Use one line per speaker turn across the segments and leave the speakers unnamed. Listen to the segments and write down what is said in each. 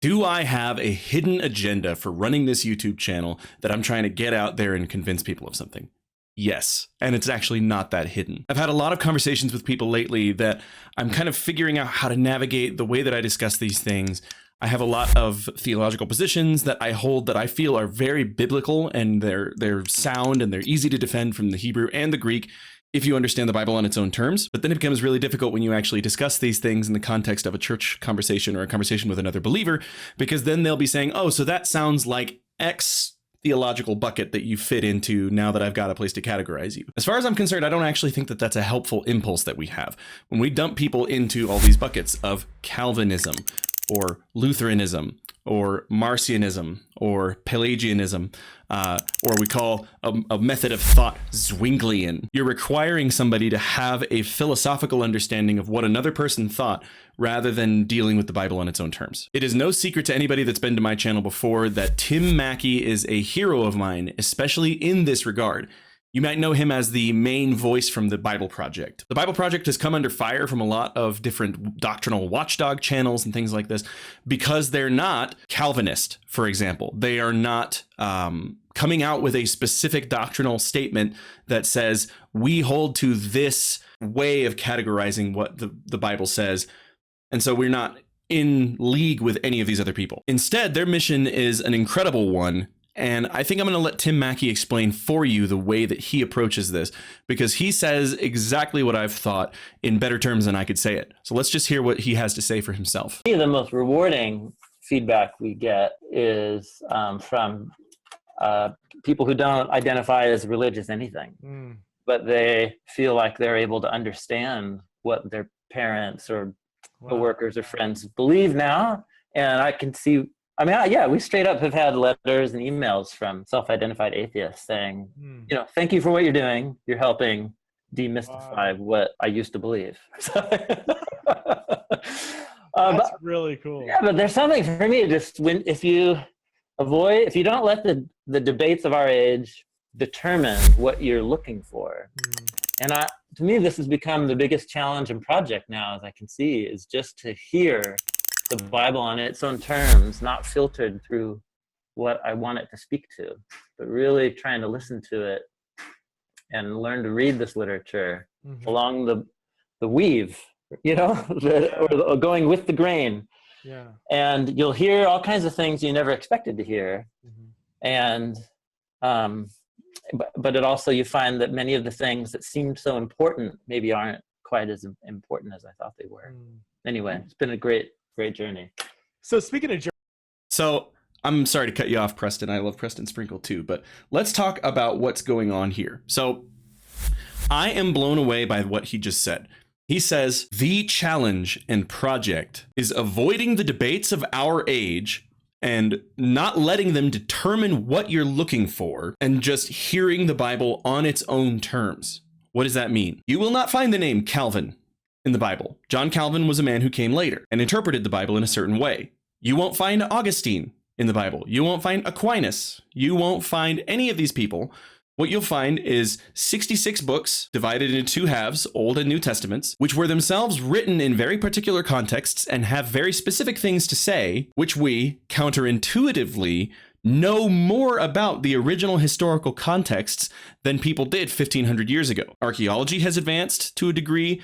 Do I have a hidden agenda for running this YouTube channel that I'm trying to get out there and convince people of something? Yes, and it's actually not that hidden. I've had a lot of conversations with people lately that I'm kind of figuring out how to navigate the way that I discuss these things. I have a lot of theological positions that I hold that I feel are very biblical, and they're sound and they're easy to defend from the Hebrew and the Greek if you understand the Bible on its own terms. But then it becomes really difficult when you actually discuss these things in the context of a church conversation or a conversation with another believer, because then they'll be saying, oh, so that sounds like X theological bucket that you fit into now that I've got a place to categorize you. As far as I'm concerned, I don't actually think that that's a helpful impulse that we have. When we dump people into all these buckets of Calvinism or Lutheranism or Marcionism or Pelagianism, or we call a method of thought Zwinglian, you're requiring somebody to have a philosophical understanding of what another person thought rather than dealing with the Bible on its own terms. It is no secret to anybody that's been to my channel before that Tim Mackie is a hero of mine, especially in this regard. You might know him as the main voice from the Bible Project. The Bible Project has come under fire from a lot of different doctrinal watchdog channels and things like this because they're not Calvinist, for example. They are not coming out with a specific doctrinal statement that says, we hold to this way of categorizing what the Bible says, and so we're not in league with any of these other people. Instead, their mission is an incredible one. And I think I'm going to let Tim Mackie explain for you the way that he approaches this, because he says exactly what I've thought in better terms than I could say it. So let's just hear what he has to say for himself.
The most rewarding feedback we get is from people who don't identify as religious anything, but they feel like they're able to understand what their parents or coworkers or friends believe now. And I can see, I mean, yeah, we straight up have had letters and emails from self-identified atheists saying, you know, thank you for what you're doing. You're helping demystify what I used to believe.
That's really cool.
Yeah, but there's something for me, just if you don't let the debates of our age determine what you're looking for. And to me, this has become the biggest challenge and project now, as I can see, is just to hear the Bible on its own terms, not filtered through what I want it to speak to, but really trying to listen to it and learn to read this literature along the weave, you know, or going with the grain.
Yeah.
And you'll hear all kinds of things you never expected to hear. And but it also, you find that many of the things that seemed so important maybe aren't quite as important as I thought they were. Anyway, it's been a great journey.
So speaking of journey.
So I'm sorry to cut you off, Preston. I love Preston Sprinkle too, but let's talk about what's going on here. So I am blown away by what he just said. He says, the challenge and project is avoiding the debates of our age and not letting them determine what you're looking for and just hearing the Bible on its own terms. What does that mean? You will not find the name Calvin in the Bible. John Calvin was a man who came later and interpreted the Bible in a certain way. You won't find Augustine in the Bible. You won't find Aquinas. You won't find any of these people. What you'll find is 66 books divided into two halves, Old and New Testaments, which were themselves written in very particular contexts and have very specific things to say, which we counterintuitively know more about the original historical contexts than people did 1,500 years ago. Archaeology has advanced to a degree.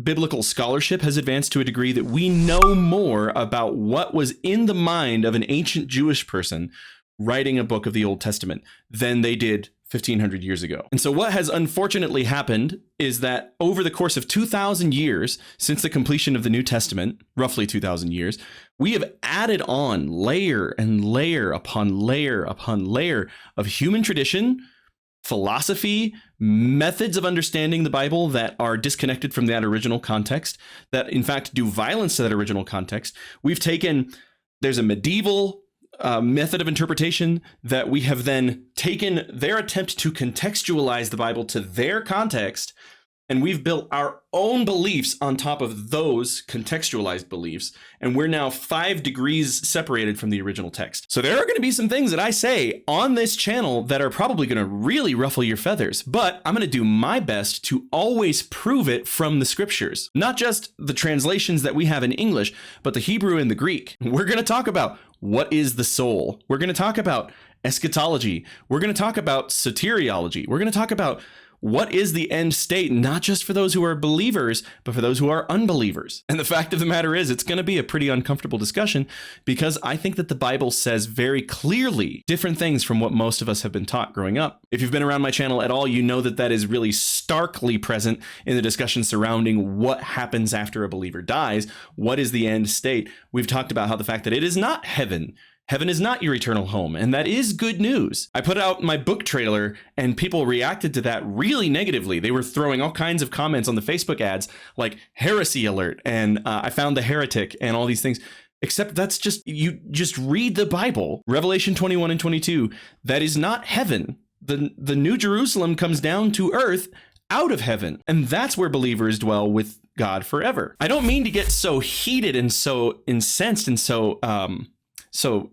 Biblical scholarship has advanced to a degree that we know more about what was in the mind of an ancient Jewish person writing a book of the Old Testament than they did 1,500 years ago. And so what has unfortunately happened is that over the course of 2,000 years since the completion of the New Testament, roughly 2,000 years, we have added on layer and layer upon layer upon layer of human tradition, philosophy, methods of understanding the Bible that are disconnected from that original context, that in fact do violence to that original context. There's a medieval method of interpretation that we have then taken their attempt to contextualize the Bible to their context And we've built our own beliefs on top of those contextualized beliefs. And we're now 5 degrees separated from the original text. So there are going to be some things that I say on this channel that are probably going to really ruffle your feathers. But I'm going to do my best to always prove it from the scriptures. Not just the translations that we have in English, but the Hebrew and the Greek. We're going to talk about what is the soul. We're going to talk about eschatology. We're going to talk about soteriology. We're going to talk about what is the end state, not just for those who are believers, but for those who are unbelievers. And the fact of the matter is, it's going to be a pretty uncomfortable discussion because I think that the Bible says very clearly different things from what most of us have been taught growing up. If you've been around my channel at all, you know that that is really starkly present in the discussion surrounding what happens after a believer dies. What is the end state? We've talked about how the fact that it is not heaven. Heaven is not your eternal home, and that is good news. I put out my book trailer, and people reacted to that really negatively. They were throwing all kinds of comments on the Facebook ads, like heresy alert, and I found the heretic, and all these things. Except that's just, you just read the Bible. Revelation 21 and 22, that is not heaven. The New Jerusalem comes down to earth out of heaven, and that's where believers dwell with God forever. I don't mean to get so heated and so incensed and so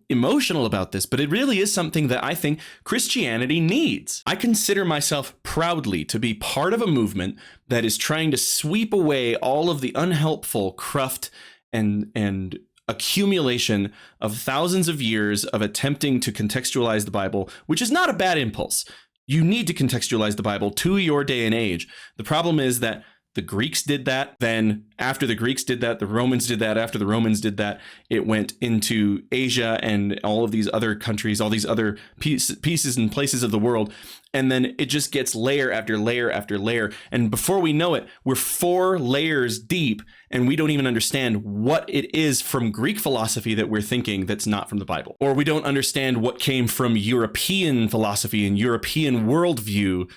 emotional about this, but it really is something that I think Christianity needs. I consider myself proudly to be part of a movement that is trying to sweep away all of the unhelpful cruft and accumulation of thousands of years of attempting to contextualize the Bible, which is not a bad impulse. You need to contextualize the Bible to your day and age. The problem is that the Greeks did that. Then after the Greeks did that, the Romans did that. After the Romans did that, it went into Asia and all of these other countries, all these other pieces and places of the world. And then it just gets layer after layer after layer. And before we know it, we're 4 layers deep and we don't even understand what it is from Greek philosophy that we're thinking that's not from the Bible. Or we don't understand what came from European philosophy and European worldview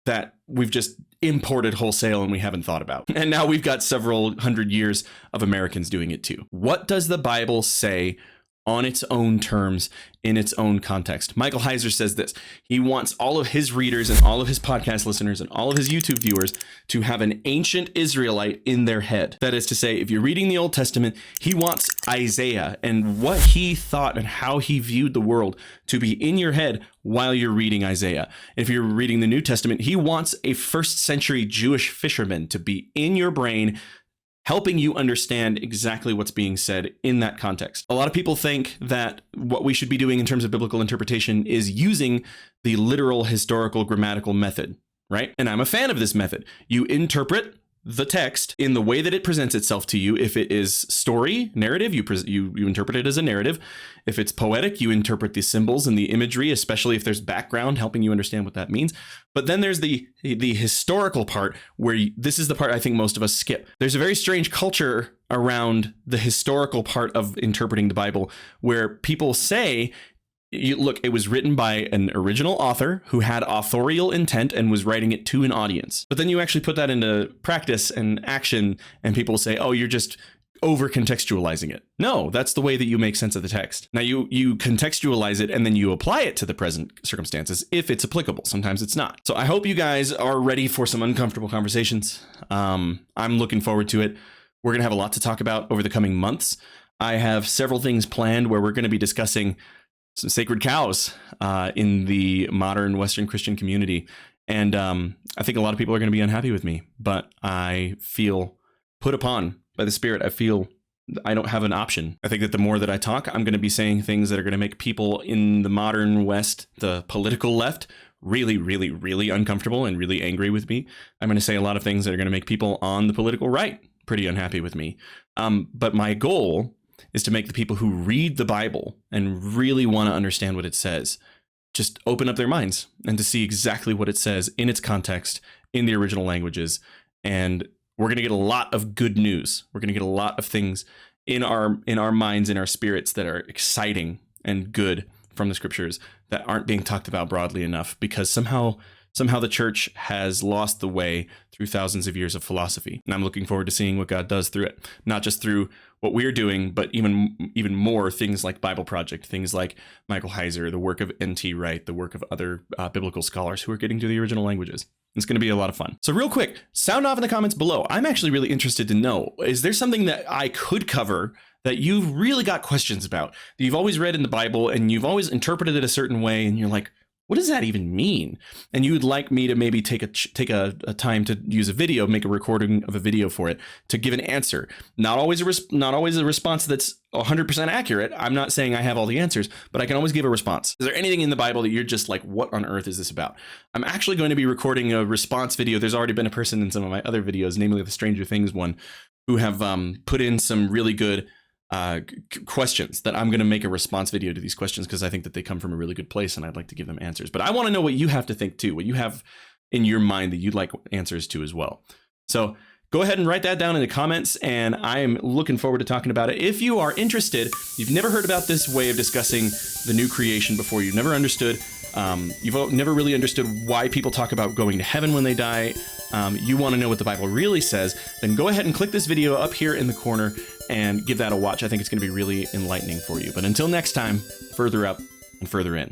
that we've just imported wholesale and we haven't thought about. And now we've got several hundred years of Americans doing it too. What does the Bible say on its own terms, in its own context? Michael Heiser says this. He wants all of his readers and all of his podcast listeners and all of his YouTube viewers to have an ancient Israelite in their head. That is to say, if you're reading the Old Testament, he wants Isaiah and what he thought and how he viewed the world to be in your head while you're reading Isaiah. If you're reading the New Testament, he wants a first century Jewish fisherman to be in your brain, helping you understand exactly what's being said in that context. A lot of people think that what we should be doing in terms of biblical interpretation is using the literal historical grammatical method, right? And I'm a fan of this method. You interpret the text in the way that it presents itself to you. If it is story, narrative, you interpret it as a narrative. If it's poetic, you interpret the symbols and the imagery, especially if there's background helping you understand what that means. But then there's the historical part where this is the part I think most of us skip. There's a very strange culture around the historical part of interpreting the Bible where people say, look, it was written by an original author who had authorial intent and was writing it to an audience. But then you actually put that into practice and action, and people say, oh, you're just over contextualizing it. No, that's the way that you make sense of the text. Now you contextualize it and then you apply it to the present circumstances if it's applicable. Sometimes it's not. So I hope you guys are ready for some uncomfortable conversations. I'm looking forward to it. We're going to have a lot to talk about over the coming months. I have several things planned where we're going to be discussing some sacred cows in the modern Western Christian community. And I think a lot of people are going to be unhappy with me, but I feel put upon by the Spirit. I feel I don't have an option. I think that the more that I talk, I'm going to be saying things that are going to make people in the modern West, the political left, really, really, really uncomfortable and really angry with me. I'm going to say a lot of things that are going to make people on the political right pretty unhappy with me. But my goal is to make the people who read the Bible and really want to understand what it says just open up their minds and to see exactly what it says in its context in the original languages. And we're going to get a lot of good news. We're going to get a lot of things in our minds, in our spirits that are exciting and good from the scriptures that aren't being talked about broadly enough, because somehow somehow the church has lost the way through thousands of years of philosophy. And I'm looking forward to seeing what God does through it, not just through what we're doing, but even more things like Bible Project, things like Michael Heiser, the work of N.T. Wright, the work of other biblical scholars who are getting to the original languages. It's going to be a lot of fun. So real quick, sound off in the comments below. I'm actually really interested to know, is there something that I could cover that you've really got questions about, that you've always read in the Bible and you've always interpreted it a certain way, and you're like, what does that even mean? And you would like me to maybe take a time to use a video, make a recording of a video for it to give an answer. Not always a response that's 100% accurate. I'm not saying I have all the answers, but I can always give a response. Is there anything in the Bible that you're just like, what on earth is this about? I'm actually going to be recording a response video. There's already been a person in some of my other videos, namely the Stranger Things one, who have put in some really good questions that I'm going to make a response video to these questions, because I think that they come from a really good place and I'd like to give them answers. But I want to know what you have to think too, what you have in your mind that you'd like answers to as well. So go ahead and write that down in the comments, and I am looking forward to talking about it. If you are interested, you've never heard about this way of discussing the new creation before, you've never understood, you've never really understood why people talk about going to heaven when they die, you want to know what the Bible really says, then go ahead and click this video up here in the corner and give that a watch. I think it's going to be really enlightening for you. But until next time, further up and further in.